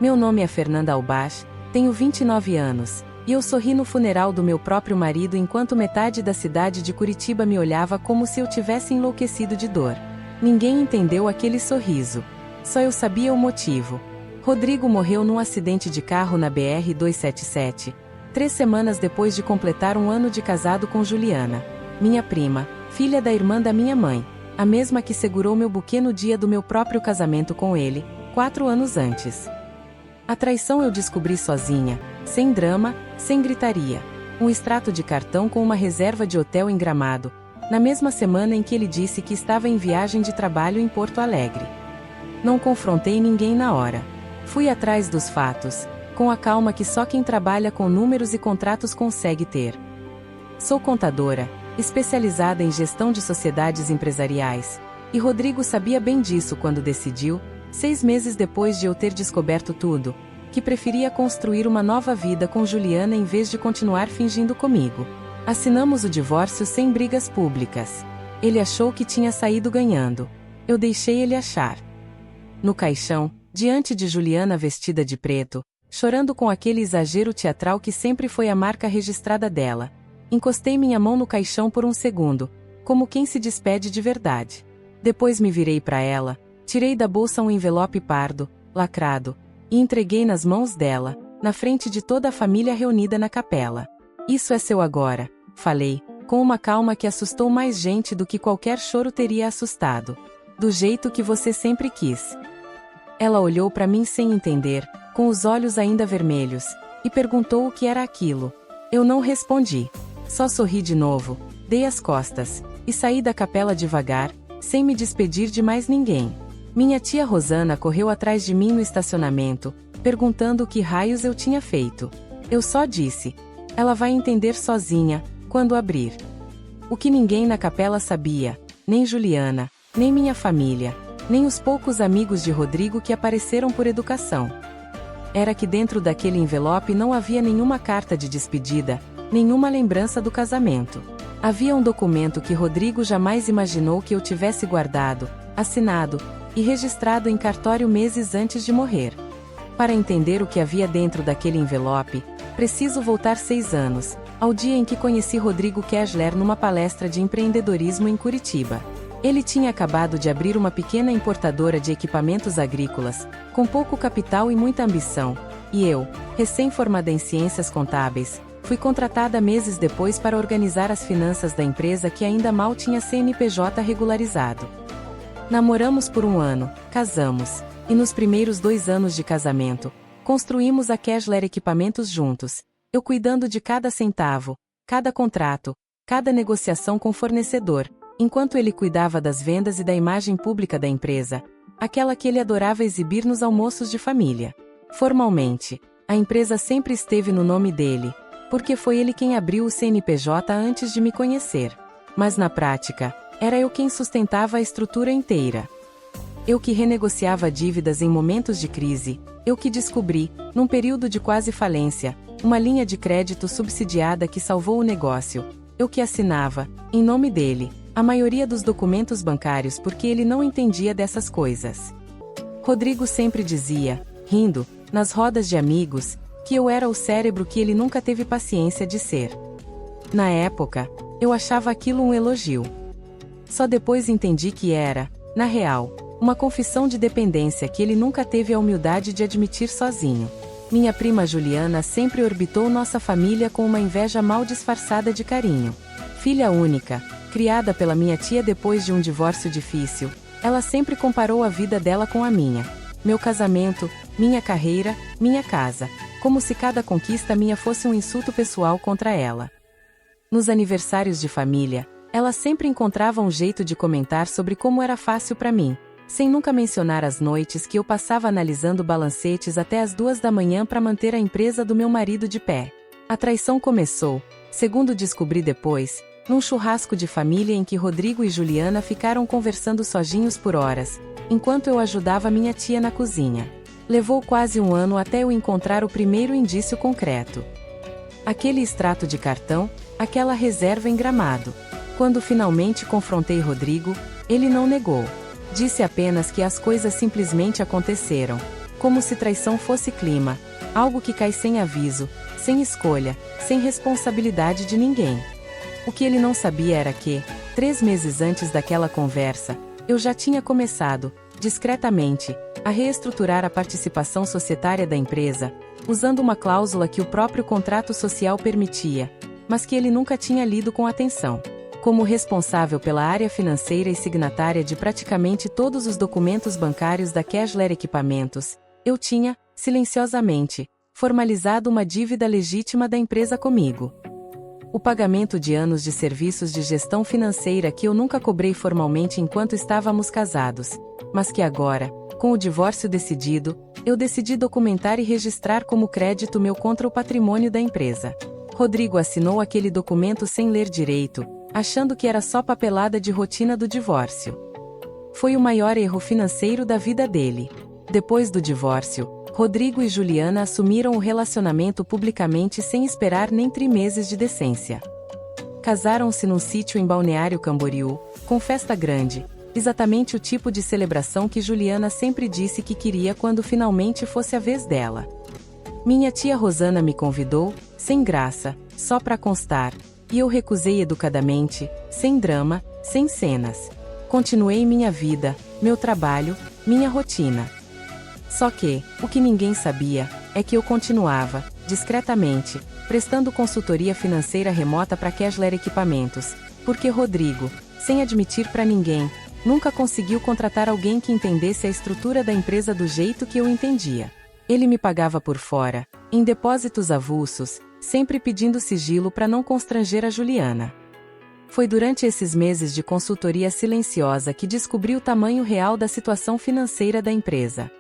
Meu nome é Fernanda Albach, tenho 29 anos, e eu sorri no funeral do meu próprio marido enquanto metade da cidade de Curitiba me olhava como se eu tivesse enlouquecido de dor. Ninguém entendeu aquele sorriso. Só eu sabia o motivo. Rodrigo morreu num acidente de carro na BR-277, 3 semanas depois de completar um ano de casado com Juliana, minha prima, filha da irmã da minha mãe, a mesma que segurou meu buquê no dia do meu próprio casamento com ele, 4 anos antes. A traição eu descobri sozinha, sem drama, sem gritaria. Um extrato de cartão com uma reserva de hotel em Gramado, na mesma semana em que ele disse que estava em viagem de trabalho em Porto Alegre. Não confrontei ninguém na hora. Fui atrás dos fatos, com a calma que só quem trabalha com números e contratos consegue ter. Sou contadora, especializada em gestão de sociedades empresariais, e Rodrigo sabia bem disso quando decidiu, 6 meses depois de eu ter descoberto tudo, que preferia construir uma nova vida com Juliana em vez de continuar fingindo comigo. Assinamos o divórcio sem brigas públicas. Ele achou que tinha saído ganhando. Eu deixei ele achar. No caixão, diante de Juliana vestida de preto, chorando com aquele exagero teatral que sempre foi a marca registrada dela, encostei minha mão no caixão por um segundo, como quem se despede de verdade. Depois me virei para ela, tirei da bolsa um envelope pardo, lacrado, e entreguei nas mãos dela, na frente de toda a família reunida na capela. Isso é seu agora, falei, com uma calma que assustou mais gente do que qualquer choro teria assustado. Do jeito que você sempre quis. Ela olhou para mim sem entender, com os olhos ainda vermelhos, e perguntou o que era aquilo. Eu não respondi. Só sorri de novo, dei as costas, e saí da capela devagar, sem me despedir de mais ninguém. Minha tia Rosana correu atrás de mim no estacionamento, perguntando o que raios eu tinha feito. Eu só disse: ela vai entender sozinha, quando abrir. O que ninguém na capela sabia, nem Juliana, nem minha família, nem os poucos amigos de Rodrigo que apareceram por educação. Era que dentro daquele envelope não havia nenhuma carta de despedida, nenhuma lembrança do casamento. Havia um documento que Rodrigo jamais imaginou que eu tivesse guardado, assinado e registrado em cartório meses antes de morrer. Para entender o que havia dentro daquele envelope, preciso voltar 6 anos, ao dia em que conheci Rodrigo Kessler numa palestra de empreendedorismo em Curitiba. Ele tinha acabado de abrir uma pequena importadora de equipamentos agrícolas, com pouco capital e muita ambição, e eu, recém-formada em ciências contábeis, fui contratada meses depois para organizar as finanças da empresa que ainda mal tinha CNPJ regularizado. Namoramos por 1 ano, casamos, e nos primeiros 2 anos de casamento, construímos a Kessler Equipamentos juntos, eu cuidando de cada centavo, cada contrato, cada negociação com fornecedor, enquanto ele cuidava das vendas e da imagem pública da empresa, aquela que ele adorava exibir nos almoços de família. Formalmente, a empresa sempre esteve no nome dele, porque foi ele quem abriu o CNPJ antes de me conhecer. Mas na prática, era eu quem sustentava a estrutura inteira. Eu que renegociava dívidas em momentos de crise, eu que descobri, num período de quase falência, uma linha de crédito subsidiada que salvou o negócio, eu que assinava, em nome dele, a maioria dos documentos bancários porque ele não entendia dessas coisas. Rodrigo sempre dizia, rindo, nas rodas de amigos, que eu era o cérebro que ele nunca teve paciência de ser. Na época, eu achava aquilo um elogio. Só depois entendi que era, na real, uma confissão de dependência que ele nunca teve a humildade de admitir sozinho. Minha prima Juliana sempre orbitou nossa família com uma inveja mal disfarçada de carinho. Filha única, criada pela minha tia depois de um divórcio difícil, ela sempre comparou a vida dela com a minha. Meu casamento, minha carreira, minha casa, como se cada conquista minha fosse um insulto pessoal contra ela. Nos aniversários de família, ela sempre encontrava um jeito de comentar sobre como era fácil para mim, sem nunca mencionar as noites que eu passava analisando balancetes até as 2 da manhã para manter a empresa do meu marido de pé. A traição começou, segundo descobri depois, num churrasco de família em que Rodrigo e Juliana ficaram conversando sozinhos por horas, enquanto eu ajudava minha tia na cozinha. Levou quase 1 ano até eu encontrar o primeiro indício concreto. Aquele extrato de cartão, aquela reserva em Gramado. Quando finalmente confrontei Rodrigo, ele não negou. Disse apenas que as coisas simplesmente aconteceram, Como se traição fosse clima, algo que cai sem aviso, sem escolha, sem responsabilidade de ninguém. O que ele não sabia era que, 3 meses antes daquela conversa, eu já tinha começado, discretamente, a reestruturar a participação societária da empresa, usando uma cláusula que o próprio contrato social permitia, mas que ele nunca tinha lido com atenção. Como responsável pela área financeira e signatária de praticamente todos os documentos bancários da Kessler Equipamentos, eu tinha, silenciosamente, formalizado uma dívida legítima da empresa comigo. O pagamento de anos de serviços de gestão financeira que eu nunca cobrei formalmente enquanto estávamos casados, mas que agora, com o divórcio decidido, eu decidi documentar e registrar como crédito meu contra o patrimônio da empresa. Rodrigo assinou aquele documento sem ler direito, achando que era só papelada de rotina do divórcio. Foi o maior erro financeiro da vida dele. Depois do divórcio, Rodrigo e Juliana assumiram o relacionamento publicamente sem esperar nem 3 meses de decência. Casaram-se num sítio em Balneário Camboriú, com festa grande, exatamente o tipo de celebração que Juliana sempre disse que queria quando finalmente fosse a vez dela. Minha tia Rosana me convidou, sem graça, só pra constar, e eu recusei educadamente, sem drama, sem cenas. Continuei minha vida, meu trabalho, minha rotina. Só que, o que ninguém sabia, é que eu continuava, discretamente, prestando consultoria financeira remota para Kessler Equipamentos, porque Rodrigo, sem admitir para ninguém, nunca conseguiu contratar alguém que entendesse a estrutura da empresa do jeito que eu entendia. Ele me pagava por fora, em depósitos avulsos, sempre pedindo sigilo para não constranger a Juliana. Foi durante esses meses de consultoria silenciosa que descobri o tamanho real da situação financeira da empresa.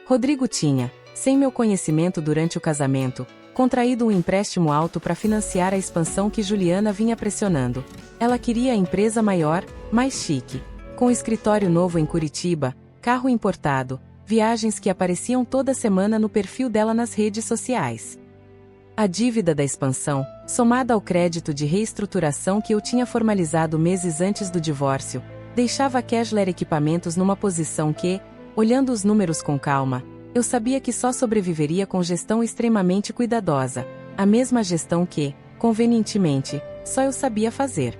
Rodrigo tinha, sem meu conhecimento durante o casamento, contraído um empréstimo alto para financiar a expansão que Juliana vinha pressionando. Ela queria a empresa maior, mais chique, com escritório novo em Curitiba, carro importado, viagens que apareciam toda semana no perfil dela nas redes sociais. A dívida da expansão, somada ao crédito de reestruturação que eu tinha formalizado meses antes do divórcio, deixava a Kessler Equipamentos numa posição que, olhando os números com calma, eu sabia que só sobreviveria com gestão extremamente cuidadosa, a mesma gestão que, convenientemente, só eu sabia fazer.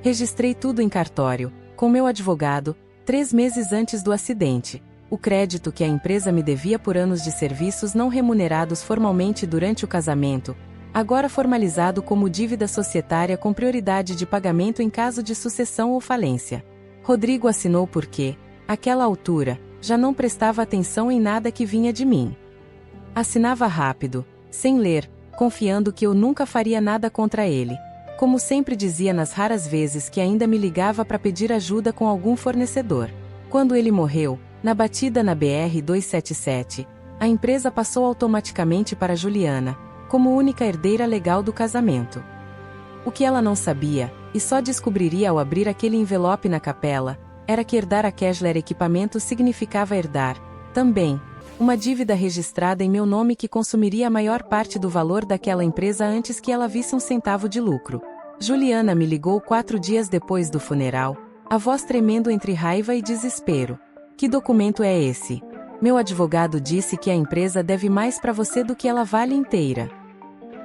Registrei tudo em cartório, com meu advogado, 3 meses antes do acidente. O crédito que a empresa me devia por anos de serviços não remunerados formalmente durante o casamento, agora formalizado como dívida societária com prioridade de pagamento em caso de sucessão ou falência. Rodrigo assinou porque, àquela altura, já não prestava atenção em nada que vinha de mim. Assinava rápido, sem ler, confiando que eu nunca faria nada contra ele, como sempre dizia nas raras vezes que ainda me ligava para pedir ajuda com algum fornecedor. Quando ele morreu, na batida na BR-277, a empresa passou automaticamente para Juliana, como única herdeira legal do casamento. O que ela não sabia, e só descobriria ao abrir aquele envelope na capela, era que herdar a Kessler Equipamentos significava herdar, também, uma dívida registrada em meu nome que consumiria a maior parte do valor daquela empresa antes que ela visse um centavo de lucro. Juliana me ligou 4 dias depois do funeral, a voz tremendo entre raiva e desespero. Que documento é esse? Meu advogado disse que a empresa deve mais para você do que ela vale inteira.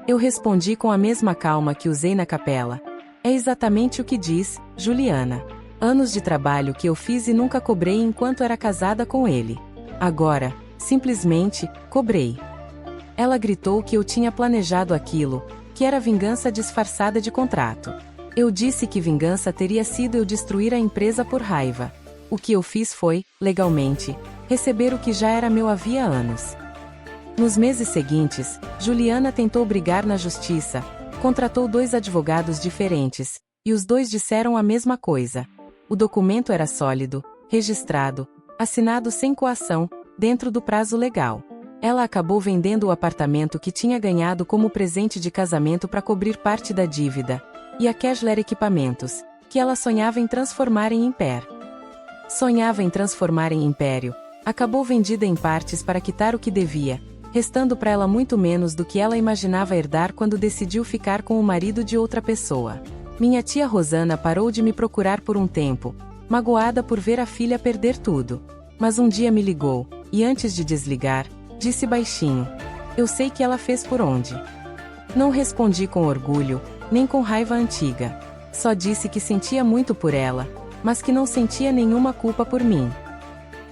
Eu respondi com a mesma calma que usei na capela. É exatamente o que diz, Juliana. Anos de trabalho que eu fiz e nunca cobrei enquanto era casada com ele. Agora, simplesmente, cobrei. Ela gritou que eu tinha planejado aquilo, que era vingança disfarçada de contrato. Eu disse que vingança teria sido eu destruir a empresa por raiva. O que eu fiz foi, legalmente, receber o que já era meu havia anos. Nos meses seguintes, Juliana tentou brigar na justiça, contratou 2 advogados diferentes, e os 2 disseram a mesma coisa. O documento era sólido, registrado, assinado sem coação, dentro do prazo legal. Ela acabou vendendo o apartamento que tinha ganhado como presente de casamento para cobrir parte da dívida, e a Kessler Equipamentos, que ela sonhava em transformar em império. Acabou vendida em partes para quitar o que devia, restando para ela muito menos do que ela imaginava herdar quando decidiu ficar com o marido de outra pessoa. Minha tia Rosana parou de me procurar por um tempo, magoada por ver a filha perder tudo. Mas um dia me ligou, e antes de desligar, disse baixinho: eu sei que ela fez por onde. Não respondi com orgulho, nem com raiva antiga. Só disse que sentia muito por ela, mas que não sentia nenhuma culpa por mim.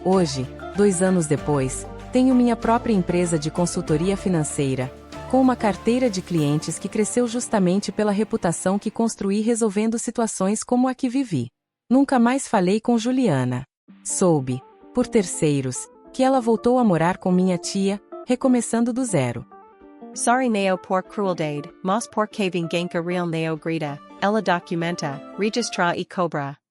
Hoje, 2 anos depois, tenho minha própria empresa de consultoria financeira, com uma carteira de clientes que cresceu justamente pela reputação que construí resolvendo situações como a que vivi. Nunca mais falei com Juliana. Soube, por terceiros, que ela voltou a morar com minha tia, recomeçando do zero. Sorry nao por crueldade, mas por caving ganka real nao grita, ela documenta, registra e cobra.